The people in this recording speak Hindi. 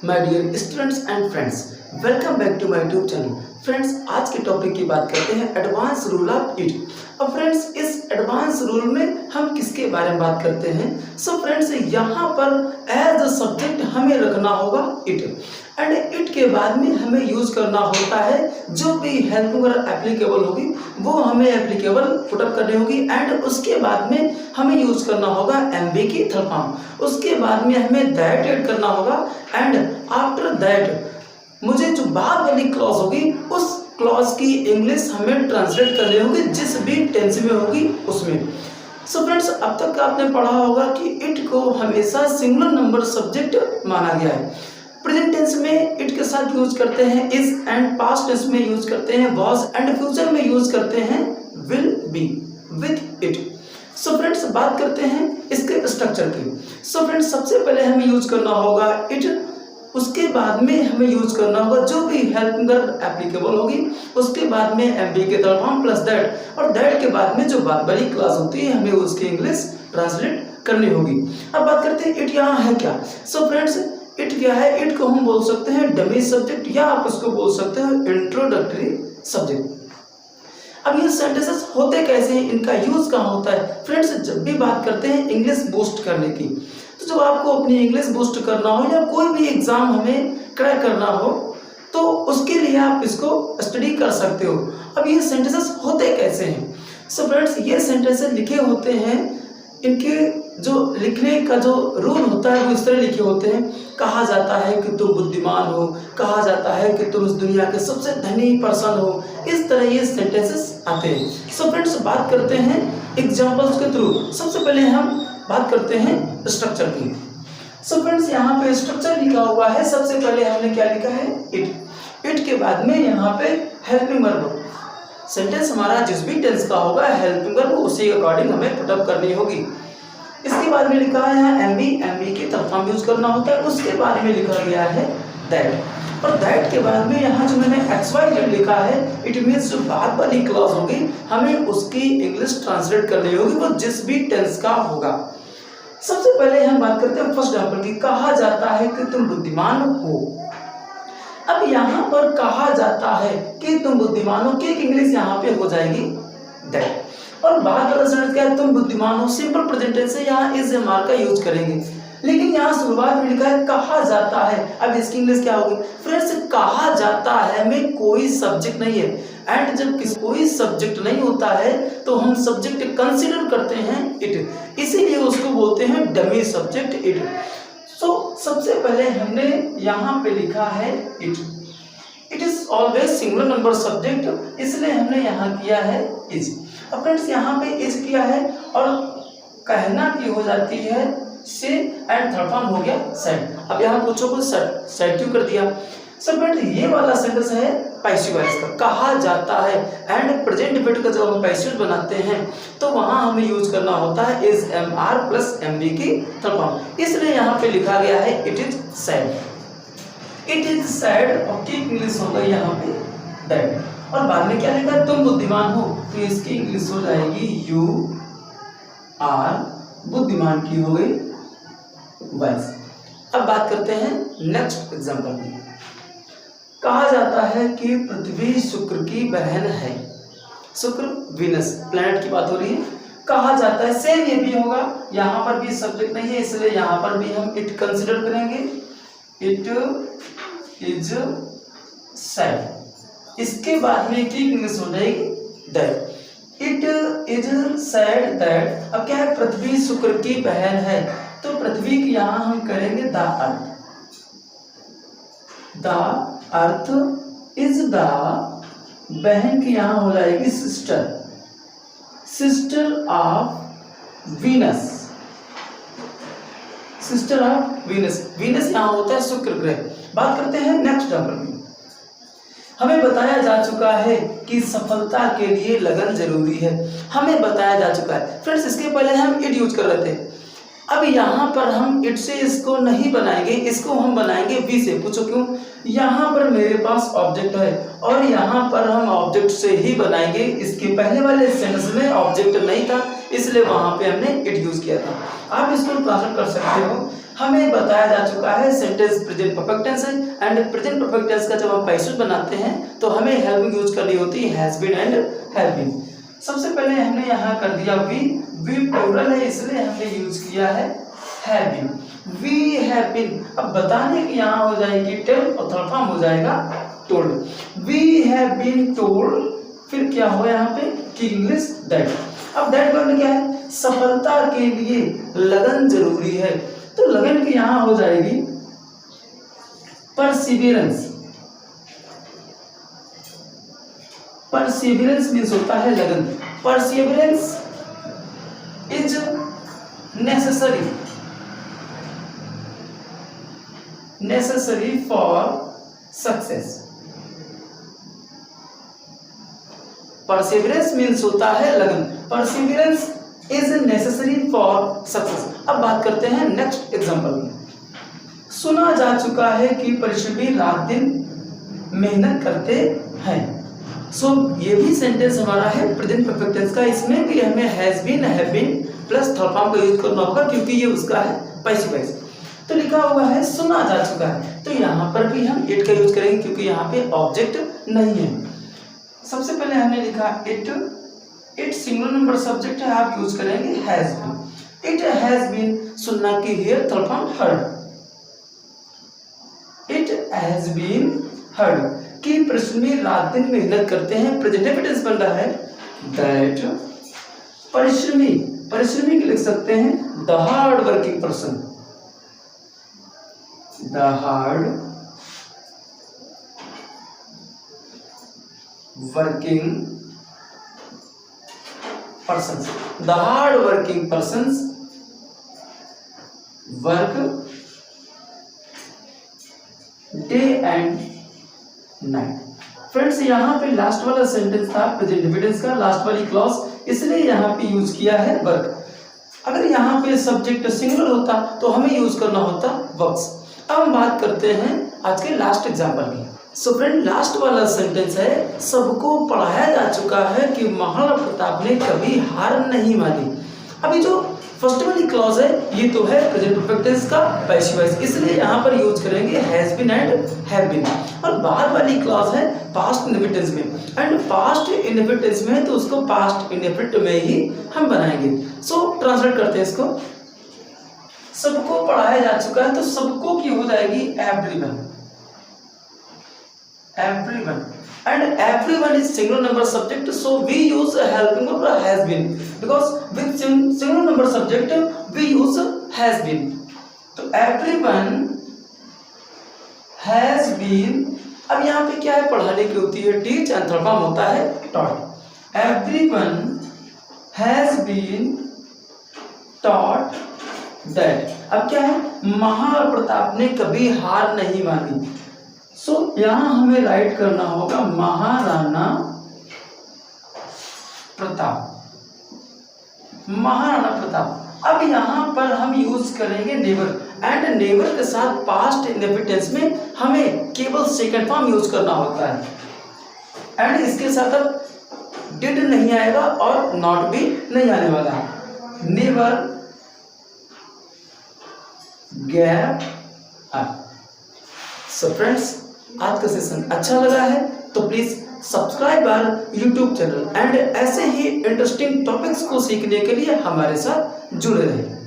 My dear students and friends, welcome back to my YouTube channel. Friends, आज के टॉपिक की बात करते हैं एडवांस रूल ऑफ इट। अब फ्रेंड्स, इस एडवांस रूल में हम किसके बारे में बात करते हैं? सो फ्रेंड्स, यहाँ पर एज अ सब्जेक्ट हमें रखना होगा इट, एंड इट के बाद में हमें यूज करना होता है जो भी हेल्पिंग वर्ब एप्लीकेबल होगी वो हमें एप्लीकेबल पुटअप करनी होगी, एंड उसके बाद में हमें यूज करना होगा एमबी की थर्ड फॉर्म। उसके बाद में हमें दैट ऐड करना होगा, एंड आफ्टर दैट मुझे जो बाद वाली क्लॉज होगी उस क्लॉज की इंग्लिश हमें ट्रांसलेट करनी होगी जिस भी टेंस में होगी उसमें। सो फ्रेंड्स, अब तक आपने पढ़ा होगा कि इट को हमेशा सिंगुलर नंबर सब्जेक्ट माना गया है। प्रेजेंट टेंस में इट के साथ यूज करते हैं इज, एंड पास्ट टेंस में यूज करते हैं वाज, एंड फ्यूचर में यूज करते हैं will be with it. So friends, बात करते हैं इसके स्ट्रक्चर की। सो फ्रेंड्स, सबसे पहले हमें यूज करना होगा इट, उसके बाद में हमें यूज करना होगा जो भी हेल्पिंग वर्ब एप्लीकेबल होगी, उसके बाद में एमबी के थर्ड फॉर्म प्लस दैट, और दैट के बाद में जो बाद वाली क्लास होती है हमें उसकी इंग्लिश ट्रांसलेट करनी होगी। अब बात करते हैं इट यहाँ है क्या। सो फ्रेंड्स, इट क्या है? इट को हम बोल सकते हैं डमी सब्जेक्ट, या आप उसको बोल सकते हैं इंट्रोडक्टरी सब्जेक्ट। अब ये सेंटेंसेस होते कैसे हैं, इनका यूज कहाँ होता है? फ्रेंड्स, जब भी बात करते हैं इंग्लिश बूस्ट करने की, तो जब आपको अपनी इंग्लिश बूस्ट करना हो या कोई भी एग्जाम हमें क्रैक करना हो तो उसके लिए आप इसको स्टडी कर सकते हो। अब ये सेंटेंसेस होते कैसे हैं? सो फ्रेंड्स, ये सेंटेंसेस लिखे होते हैं, इनके जो लिखने का जो रूल होता है वो इस तरह लिखे होते हैं। कहा जाता है कि तुम बुद्धिमान हो, कहा जाता है कि तुम इस दुनिया के सबसे धनी पर्सन हो, इस तरह ये सेंटेंसेस आते हैं। सो फ्रेंड्स, बात करते हैं एग्जांपल्स के थ्रू। सबसे पहले हम बात करते हैं स्ट्रक्चर की। सो फ्रेंड्स, यहाँ पे स्ट्रक्चर लिखा हुआ है। सबसे पहले हमने क्या लिखा है? इट। इट के बाद में यहाँ पे हेल्पिंग वर्ब, सेंटेंस हमारा जिस भी टेंस का होगा हेल्पिंग वर्ब उसी के अकॉर्डिंग हमें पुटअप करनी होगी। इसके बाद में लिखा है यहाँ एमबी, एमबी के थर्ड फॉर्म यूज करना होता है। उसके बाद में लिखा गया है दैट, और दैट के बाद में यहाँ जो मैंने XYZ लिखा है, इट मीन्स जो बाद वाली क्लॉज होगी हमें उसकी इंग्लिश ट्रांसलेट करनी होगी वो जिस भी टेंस का होगा। सबसे पहले हम बात करते हैं फर्स्ट एग्जांपल की। कहा जाता है कि तुम बुद्धिमान हो। अब यहाँ पर कहा जाता है कि तुम बुद्धिमान हो की इंग्लिश यहाँ पे हो जाएगी दैट, और बाद वाला सेंटेंस क्या है? तुम बुद्धिमान हो। सिंपल प्रेजेंट टेंस है, यहाँ इज एमआर का यूज करेंगे, लेकिन यहाँ शुरुआत में लिखा है कहा जाता है। अब इसकी इंग्लिश क्या होगी? फ्रेंड्स, कहा जाता है में कोई सब्जेक्ट नहीं है, एंड जब कोई सब्जेक्ट नहीं होता है तो हम सब्जेक्ट कंसीडर करते हैं इट, इसीलिए उसको बोलते हैं डमी सब्जेक्ट इट। सो सबसे पहले हमने यहाँ पे लिखा है it. It is always singular number subject, इसलिए हमने यहाँ किया है इज। अब फ्रेंड्स, यहाँ पे इज किया है और कहना की हो जाती है से, एंड थर्ड फॉर्म हो गया सेड। अब यहाँ पूछो को सेड क्यों कर दिया? सब फ्रेंड्स, ये वाला सेंटेंस है पैसिव वॉइस का, कहा जाता है, एंड प्रेजेंट इंडेफिनिट का जब हम पैसिव बनाते हैं तो वहां हमें यूज करना होता है इज एमआर प्लस एमबी की थर्ड फॉर्म, इसलिए यहाँ पे लिखा गया है it is said. It is said और की इंग्लिश हो गई यहाँ पे दैट, और बाद में क्या लिखा? तुम बुद्धिमान हो, तो इसकी इंग्लिश हो जाएगी यू आर, बुद्धिमान की हो गई वाइस। अब बात करते हैं नेक्स्ट एग्जांपल की। कहा जाता है कि पृथ्वी शुक्र की बहन है। शुक्र वीनस प्लैनेट की बात हो रही है। कहा जाता है, सेम ये भी होगा, यहाँ पर भी सब्जेक्ट नहीं है इसलिए यहाँ पर भी हम इट कंसिडर करेंगे। इट इज सेड, इसके बाद में की इंग्लिश हो जाएगी that. It is said that. अब क्या है? पृथ्वी शुक्र की बहन है, तो पृथ्वी की यहाँ हम करेंगे the earth. The earth is the, बहन की यहाँ हो जाएगी sister, sister of Venus, sister of Venus. Venus यहाँ होता है शुक्र ग्रह। बात करते हैं नेक्स्ट एग्जांपल में। हमें बताया जा चुका है कि सफलता के लिए लगन जरूरी है, हमें बताया जा चुका है। फ्रेंड्स, इसके पहले हम इट यूज कर रहे थे, अब यहाँ पर हम इट से इसको नहीं बनाएंगे, इसको हम बनाएंगे वी से। पूछो क्यों? यहाँ पर मेरे पास ऑब्जेक्ट है और यहाँ पर हम ऑब्जेक्ट से ही बनाएंगे। इसके पहले वाले सेंटेंस में ऑब्जेक्ट नहीं था इसलिए वहां पे हमने इट यूज किया था। आप इसको ट्रांसलेट कर सकते हो, हमें बताया जा चुका है सेंटेंस प्रेजेंट परफेक्ट टेंस है एंड प्रेजेंट परफेक्ट टेंस का जब हम पैसिव बनाते हैं तो हमें हेल्पिंग यूज करनी होती है has been and have been. सबसे पहले हमने यहाँ कर दिया वी प्लूरल है इसलिए हमने यूज किया है have been. We have been, अब बताने की यहाँ हो जाएगी टेल और थर्ड फॉर्म हो जाएगा told. We have been told, फिर क्या हुआ यहाँ पे कि इंग्लिश दैट। अब दैट वर्ड क्या है, सफलता के लिए लगन जरूरी है, तो लगन की यहां हो जाएगी परसिवियरेंस। परसिवियरेंस मीन्स होता है लगन। Perseverance is necessary for success. Perseverance means होता है लगन। Perseverance is necessary for success. अब बात करते हैं नेक्स्ट एग्जांपल में। सुना जा चुका है कि परिश्रमी रात दिन मेहनत करते हैं। सो ये भी सेंटेंस हमारा है प्रेजेंट परफेक्ट टेंस का। इसमें भी हमें has been have been plus third form का यूज करना होगा क्योंकि ये उसका है पैसिव वॉइस। तो लिखा हुआ है सुना जा चुका है, तो यहाँ पर भी हम इट का यूज करेंगे क्योंकि यहाँ पे ऑब्जेक्ट नहीं है। सबसे पहले हमने लिखा इट सिंगुलर नंबर सब्जेक्ट है, आप यूज करेंगे has been. It has been, सुनना की hear third form heard. It has been heard कि परिश्रमी रात दिन मेहनत करते हैं। प्रेजेंट टेंस बन रहा है दैट परिश्रमी, परिश्रमी के लिख सकते हैं the hard working person. The hard working persons, the hard working persons work day and night। Friends यहाँ पे लास्ट वाला सेंटेंस था प्रेजेंट इंडिफिनिट का, लास्ट वाली क्लॉज, इसलिए यहाँ पे यूज किया है वर्क। अगर यहाँ पे सब्जेक्ट सिंगुलर होता तो हमें यूज करना होता वर्क्स। अब हम बात करते हैं आज के लास्ट एग्जाम्पल की। सो फ्रेंड लास्ट वाला सेंटेंस है सबको पढ़ाया जा चुका है कि महाराणा प्रताप ने कभी हार नहीं मानी। अभी जो फर्स्ट वाली क्लॉज है ये तो है प्रेजेंट परफेक्ट टेंस का पैसिव वॉइस, इसलिए यहाँ पर यूज करेंगे has been and have been. और बाद वाली क्लॉज है पास्ट इंडेफिनिट टेंस में, एंड पास्ट इंडेफिनिट टेंस में है तो उसको पास्ट इंडेफिनिट में ही हम बनाएंगे। सो ट्रांसलेट करते हैं इसको। सबको पढ़ाया जा चुका है तो सबको की हो जाएगी everyone. everyone and everyone is singular number subject, so we use a helping verb has been, because with singular number subject we use has been। तो everyone has been, अब यहाँ पे क्या है पढ़ाने की होती है टीच एंड थर्ड फॉर्म होता है taught। everyone has been taught that। अब क्या है महाराणा प्रताप ने कभी हार नहीं मानी। सो यहां हमें राइट करना होगा महाराणा प्रताप, महाराणा प्रताप। अब यहां पर हम यूज करेंगे नेवर, एंड नेवर के साथ पास्ट इंडेफिनिट टेंस में हमें केवल सेकंड फॉर्म यूज करना होता है, एंड इसके साथ अब डिड नहीं आएगा और नॉट भी नहीं आने वाला है। Never gap up. So friends आज का सेशन अच्छा लगा है तो please subscribe our YouTube channel and ऐसे ही इंटरेस्टिंग टॉपिक्स को सीखने के लिए हमारे साथ जुड़े रहें।